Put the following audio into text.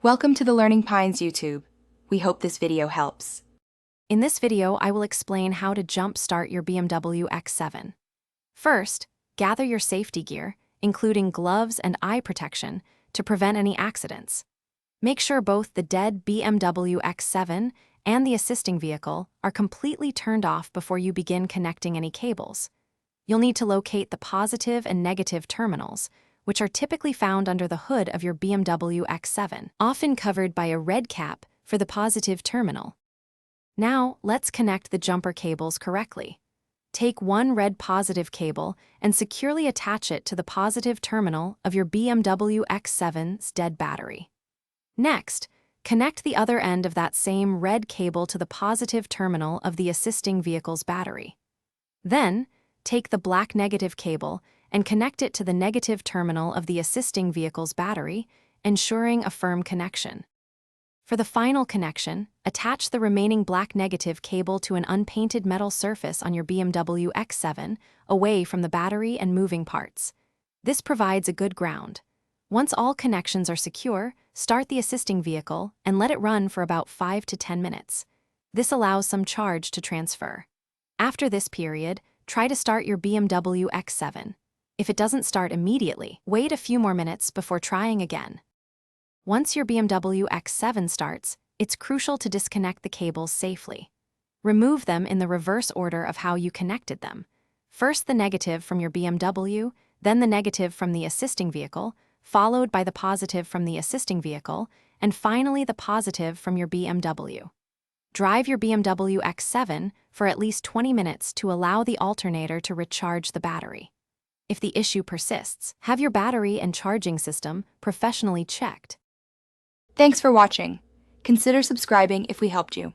Welcome to the Learning Pines YouTube. We hope this video helps. In this video, I will explain how to jump-start your BMW X7. First, gather your safety gear, including gloves and eye protection, to prevent any accidents. Make sure both the dead BMW X7 and the assisting vehicle are completely turned off before you begin connecting any cables. You'll need to locate the positive and negative terminals, which are typically found under the hood of your BMW X7, often covered by a red cap for the positive terminal. Now, let's connect the jumper cables correctly. Take one red positive cable and securely attach it to the positive terminal of your BMW X7's dead battery. Next, connect the other end of that same red cable to the positive terminal of the assisting vehicle's battery. Then, take the black negative cable and connect it to the negative terminal of the assisting vehicle's battery, ensuring a firm connection. For the final connection, attach the remaining black negative cable to an unpainted metal surface on your BMW X7, away from the battery and moving parts. This provides a good ground. Once all connections are secure, start the assisting vehicle and let it run for about 5 to 10 minutes. This allows some charge to transfer. After this period, try to start your BMW X7. If it doesn't start immediately, wait a few more minutes before trying again. Once your BMW X7 starts, it's crucial to disconnect the cables safely. Remove them in the reverse order of how you connected them. First the negative from your BMW, then the negative from the assisting vehicle, followed by the positive from the assisting vehicle, and finally the positive from your BMW. Drive your BMW X7 for at least 20 minutes to allow the alternator to recharge the battery. If the issue persists, have your battery and charging system professionally checked. Thanks for watching. Consider subscribing if we helped you.